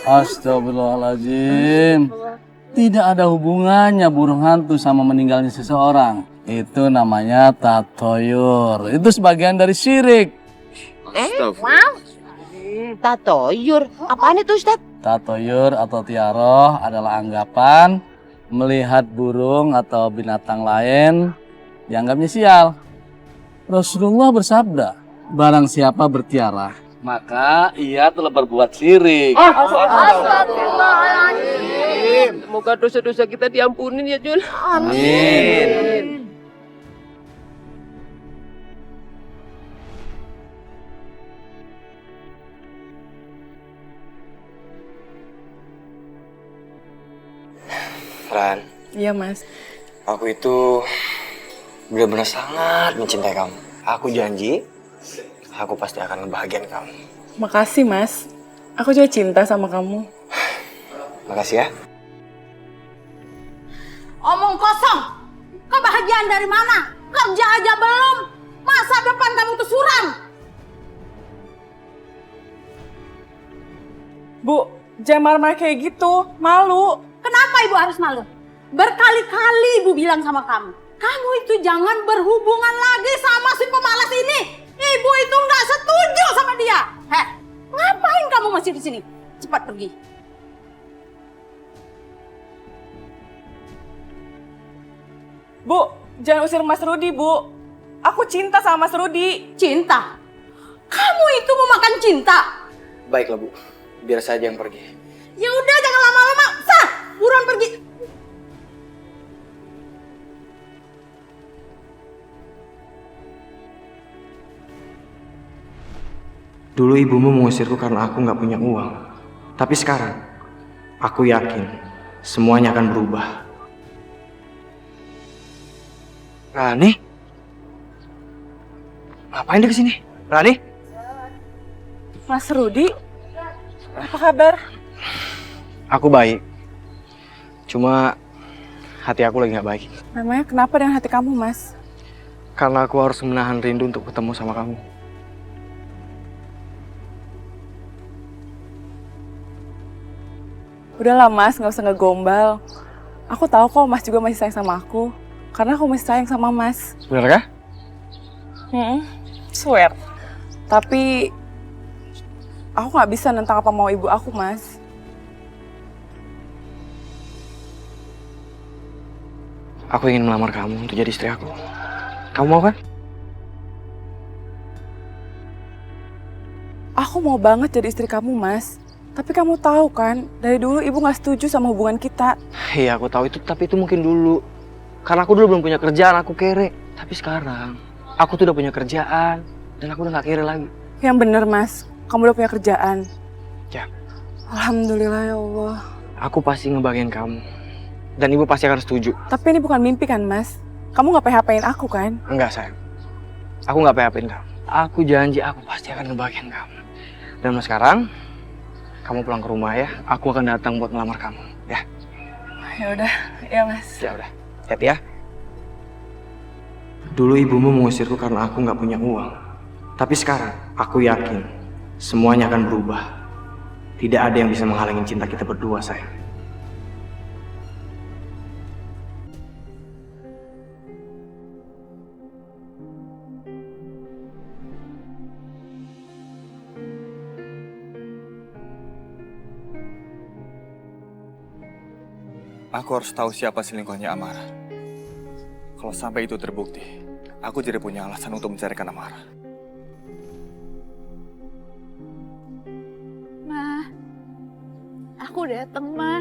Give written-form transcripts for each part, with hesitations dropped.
Astagfirullahaladzim. Tidak ada hubungannya burung hantu sama meninggalnya seseorang. Itu namanya tatoyur. Itu sebagian dari syirik. Wow. Tatoyur. Apaan itu Ustaz? Tatoyur atau tiaroh adalah anggapan melihat burung atau binatang lain dianggapnya sial. Rasulullah bersabda, barang siapa bertiarah, maka ia telah berbuat syirik. Astagfirullahaladzim. Semoga dosa-dosa kita diampunin ya Jul. Amin. Ran, Iya mas. aku itu benar-benar sangat mencintai kamu. Aku janji, aku pasti akan ngebahagiain kamu. Makasih mas. Aku juga cinta sama kamu. Makasih ya. Omong kosong. Kebahagiaan dari mana? Kerja aja belum. Masa depan kamu tuh suram. Bu, jangan marah-marah kayak gitu. Malu. Kenapa ibu harus malu? Berkali-kali ibu bilang sama kamu. Kamu itu jangan berhubungan lagi sama si pemalas ini. Ibu itu nggak setuju sama dia. Heh, ngapain kamu masih di sini? Cepat pergi. Bu, jangan usir Mas Rudi, Bu. Aku cinta sama Mas Rudi. Cinta? Kamu itu mau makan cinta? Baiklah Bu, biar saja yang pergi. Ya udah jangan lama-lama. Sah, buruan pergi. Dulu ibumu mengusirku karena aku nggak punya uang. Tapi sekarang, aku yakin semuanya akan berubah. Rani? Ngapain dia kesini? Rani? Mas Rudi, apa kabar? Aku baik. Cuma hati aku lagi nggak baik. Namanya kenapa dengan hati kamu, Mas? Karena aku harus menahan rindu untuk ketemu sama kamu. Udahlah Mas, nggak usah ngegombal. Aku tahu kok Mas juga masih sayang sama aku. Karena aku masih sayang sama Mas. Bener kah? Swear. Tapi aku nggak bisa nentang apa mau ibu aku, Mas. Aku ingin melamar kamu untuk jadi istri aku. Kamu mau kan? Aku mau banget jadi istri kamu, Mas. Tapi kamu tahu kan, dari dulu ibu nggak setuju sama hubungan kita. Iya, aku tahu itu, tapi itu mungkin dulu. Karena aku dulu belum punya kerjaan, aku kere. Tapi sekarang, aku tuh udah punya kerjaan. Dan aku udah gak kere lagi. Yang bener, Mas. Kamu udah punya kerjaan. Ya. Alhamdulillah ya Allah. Aku pasti ngebahagiain kamu. Dan ibu pasti akan setuju. Tapi ini bukan mimpi kan, Mas? Kamu nggak PHP-in aku kan? Enggak, sayang. Aku gak PHP-in kamu. Aku janji aku pasti akan ngebahagiain kamu. Dan mulai sekarang, kamu pulang ke rumah ya. Aku akan datang buat ngelamar kamu. Ya. Ya udah, ya Mas. Ya udah. Hati ya. Dulu ibumu mengusirku karena aku nggak punya uang. Tapi sekarang, aku yakin semuanya akan berubah. Tidak ada yang bisa menghalangi cinta kita berdua, sayang. Aku harus tahu siapa selingkuhnya Amara. Kalau sampai itu terbukti, aku tidak punya alasan untuk mencarikan Amara. Ma, aku datang, Ma.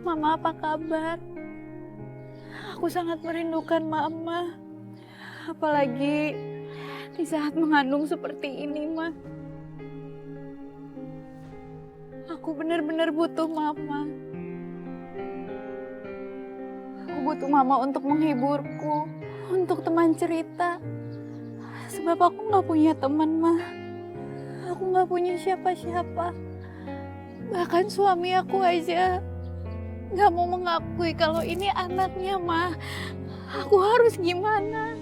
Mama apa kabar? Aku sangat merindukan Mama. Apalagi di saat mengandung seperti ini, Ma. Aku benar-benar butuh Mama. Aku butuh Mama untuk menghiburku, untuk teman cerita. Sebab aku nggak punya teman, Ma. Aku nggak punya siapa-siapa. Bahkan suami aku aja nggak mau mengakui kalau ini anaknya, Ma. Aku harus gimana?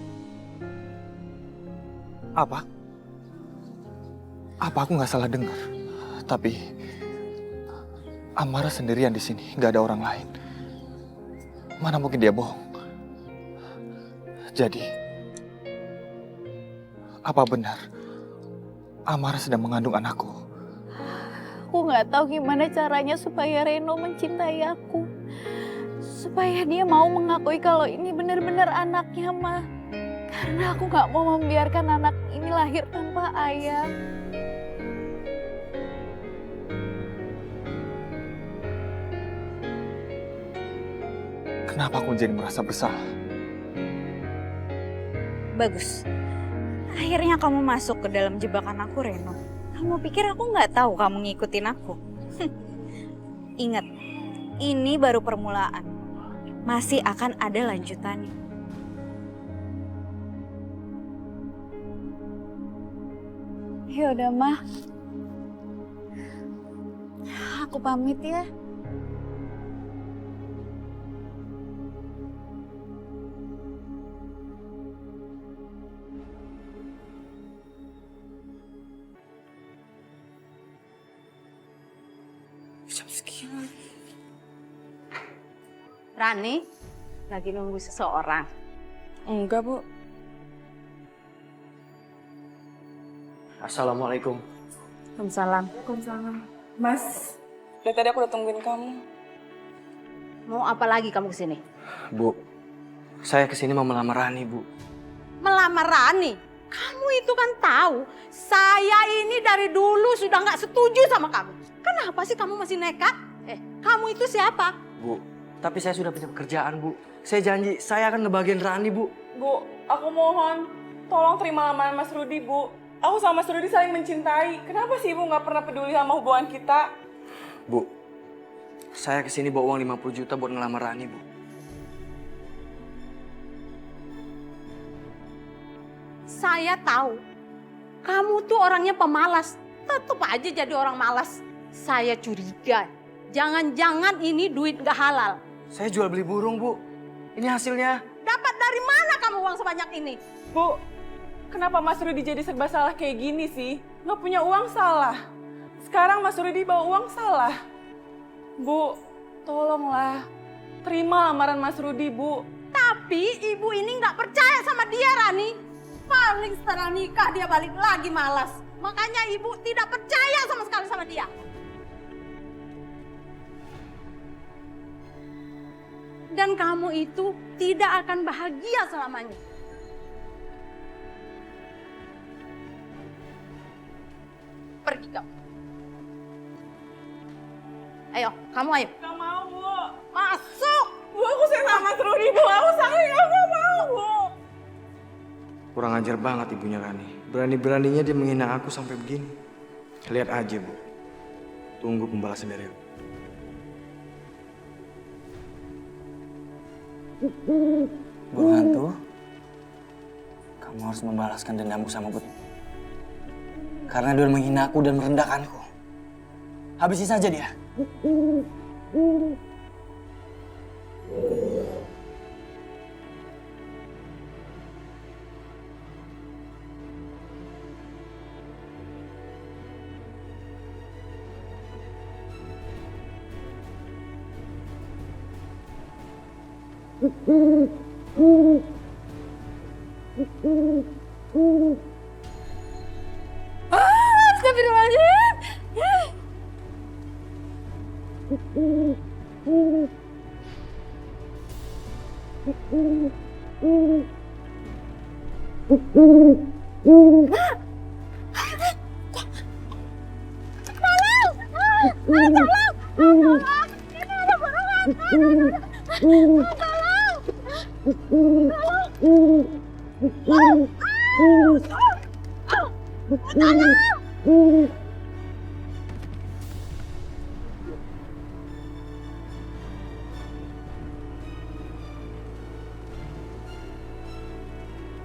Apa? Apa aku nggak salah dengar? Tapi Amara sendirian di sini, nggak ada orang lain. Mana mungkin dia bohong? Jadi, apa benar Amara sedang mengandung anakku? Aku nggak tahu gimana caranya supaya Reno mencintai aku. Supaya dia mau mengakui kalau ini benar-benar anaknya, Ma. Karena aku nggak mau membiarkan anak ini lahir tanpa ayah. Kenapa aku jadi merasa bersalah? Bagus. Akhirnya kamu masuk ke dalam jebakan aku, Reno. Kamu pikir aku nggak tahu kamu ngikutin aku? Ingat, ini baru permulaan. Masih akan ada lanjutannya. Yaudah, Ma. Aku pamit ya. Rani, lagi nunggu seseorang. Enggak, Bu. Assalamualaikum. Waalaikumsalam. Waalaikumsalam. Mas, dari tadi aku udah tungguin kamu. Mau apa lagi kamu kesini? Bu, saya kesini mau melamar Rani, Bu. Melamar Rani? Kamu itu kan tahu, saya ini dari dulu sudah nggak setuju sama kamu. Kenapa sih kamu masih nekat? Kamu itu siapa? Bu, tapi saya sudah punya pekerjaan, Bu. Saya janji, saya akan ngebagian Rani, Bu. Bu, aku mohon, tolong terima lamaran Mas Rudi, Bu. Aku sama Mas Rudi saling mencintai. Kenapa sih Ibu nggak pernah peduli sama hubungan kita? Bu, saya kesini bawa uang 50 juta buat ngelamar Rani, Bu. Saya tahu, kamu tuh orangnya pemalas. Tetap aja jadi orang malas. Saya curiga, jangan-jangan ini duit gak halal. Saya jual beli burung, Bu. Ini hasilnya. Dapat dari mana kamu uang sebanyak ini? Bu, kenapa Mas Rudi jadi serba salah kayak gini sih? Nggak punya uang salah. Sekarang Mas Rudi bawa uang salah. Bu, tolonglah. Terima lamaran Mas Rudi, Bu. Tapi ibu ini nggak percaya sama dia, Rani. Paling setelah nikah dia balik lagi malas. Makanya ibu tidak percaya sama sekali sama dia. Dan kamu itu tidak akan bahagia selamanya. Pergi kamu. Ayo, kamu ayo. Gak mau, Bu. Masuk. Bu, aku sayang sama Mas Rudi, Bu. Aku sayang, aku gak mau, Bu. Kurang ajar banget ibunya Rani. Berani-beraninya dia menghina aku sampai begini. Lihat aja, Bu. Tunggu pembalasan dari aku. Burung hantu, kamu harus membalaskan dendamku sama Putri. Karena dia menghina aku dan merendahkanku. Habisi saja dia. Astagfirullahaladzim.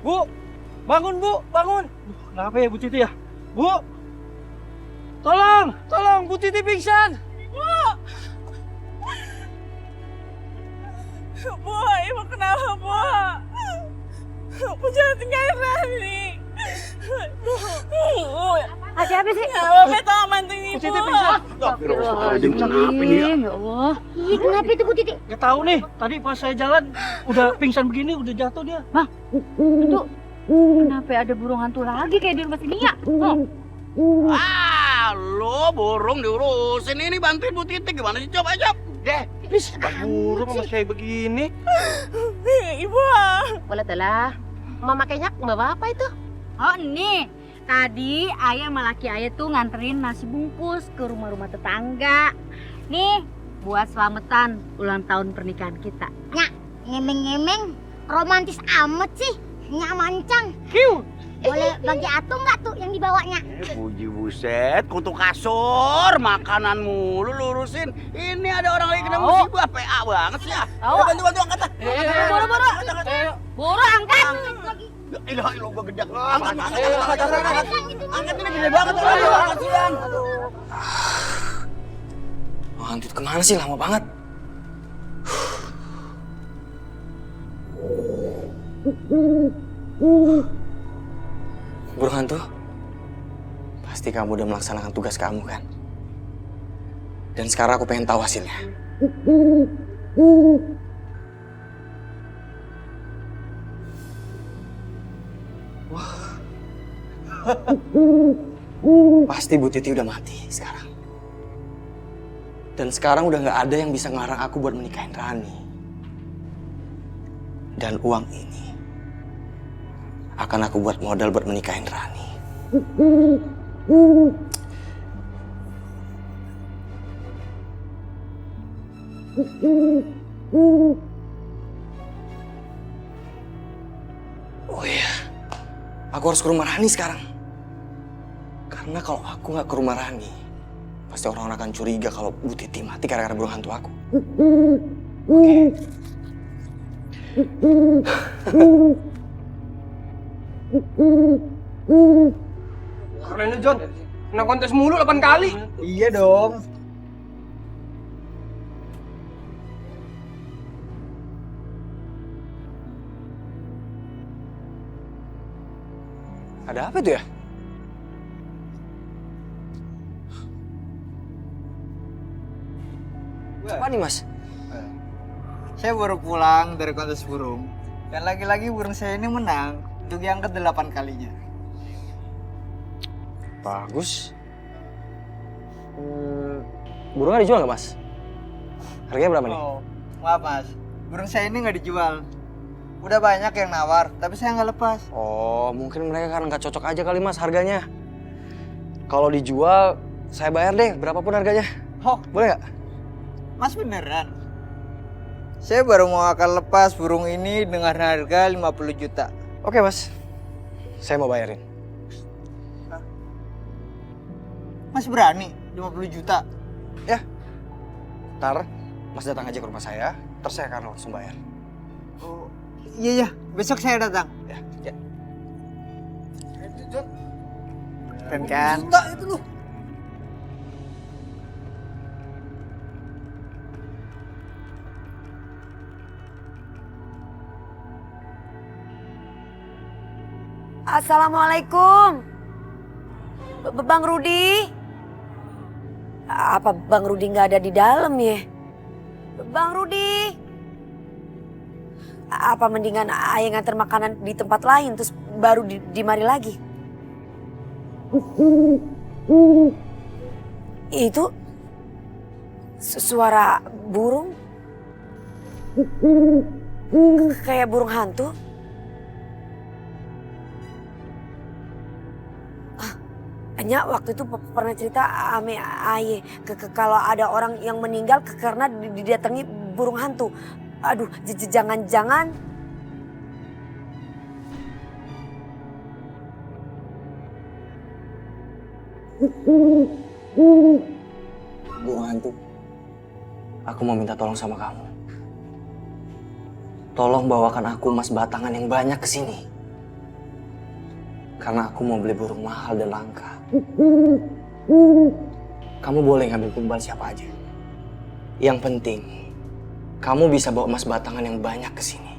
Bu, bangun Bu, bangun. Kenapa ya Bu Titi ya? Bu, tolong Bu Titi pingsan. Bu, Ibu kenapa, Bu? Bu jangan tinggalin Rani. Bu, Ada apa sih? Beta manting ibu. Ya Allah. Ih, kenapa itu Bu Titi? Gak tahu nih, tadi pas saya jalan udah pingsan begini, udah jatuh dia. Itu kenapa ada burung hantu lagi kayak di rumah sini ya? Ah, lo burung diurusin ini bantuin Bu Titik gimana sih coba aja. Deh, burung sama kayak begini. Ibu. Boleh telah. Mama kayaknya bawa apa itu? Oh, nih. Tadi ayah sama laki ayah tuh nganterin nasi bungkus ke rumah-rumah tetangga. Nih, buat selamatan ulang tahun pernikahan kita. Nyak, ngemeng-ngemeng, romantis amat sih. Nyak mancang. Boleh bagi atu nggak tuh yang dibawanya? Puji buset, kutu kasur, makanan mulu lurusin. Ini ada orang lagi kena musibah, PA banget sih ya. Bantu angkat. Buru angkat. Ilah, gua gedek. Angkat ini gede banget tuh. Angkat siang. Oh, hantu itu kemana sih? Lama banget. Burung hantu, pasti kamu udah melaksanakan tugas kamu kan? Dan sekarang aku pengen tahu hasilnya. Wah. Pasti Bu Titi udah mati sekarang. Dan sekarang udah nggak ada yang bisa ngelarang aku buat menikahin Rani. Dan uang ini akan aku buat modal buat menikahin Rani. Oh iya, aku harus ke rumah Rani sekarang. Karena kalau aku nggak ke rumah Rani, pasti orang-orang akan curiga kalau Bu Titi mati gara-gara burung hantu aku. Oke. Keren lu John, menang kontes mulu 8 kali. Iya dong. Ada apa itu ya? Apa nih Mas? Saya baru pulang dari kontes burung. Dan lagi-lagi burung saya ini menang untuk yang ke-8 kalinya. Bagus. Burungnya dijual nggak Mas? Harganya berapa nih? Oh, maaf Mas. Burung saya ini nggak dijual. Udah banyak yang nawar, tapi saya nggak lepas. Oh, mungkin mereka kan nggak cocok aja kali Mas harganya. Kalau dijual, saya bayar deh berapapun harganya. Oh, boleh nggak? Mas beneran? Saya baru mau akan lepas burung ini dengan harga 50 juta. Oke Mas, saya mau bayarin. Mas berani 50 juta? Ya, ntar Mas datang aja ke rumah saya, terus saya akan langsung bayar. Oh, iya, besok saya datang. Ya. Keren kan? Juta itu loh. Assalamualaikum. Bang Rudi. Apa Bang Rudi nggak ada di dalam ya? Bang Rudi. Apa mendingan ayah nganter makanan di tempat lain terus baru dimari lagi? Itu suara burung. Kayak burung hantu. Nya waktu itu pernah cerita ame aye kalau ada orang yang meninggal karena didatangi burung hantu. Aduh, jangan-jangan Burung hantu, aku mau minta tolong sama kamu. Tolong bawakan aku emas batangan yang banyak ke sini. Karena aku mau beli burung mahal dan langka. Kamu boleh ngambil tumbal siapa aja. Yang penting, kamu bisa bawa emas batangan yang banyak ke sini.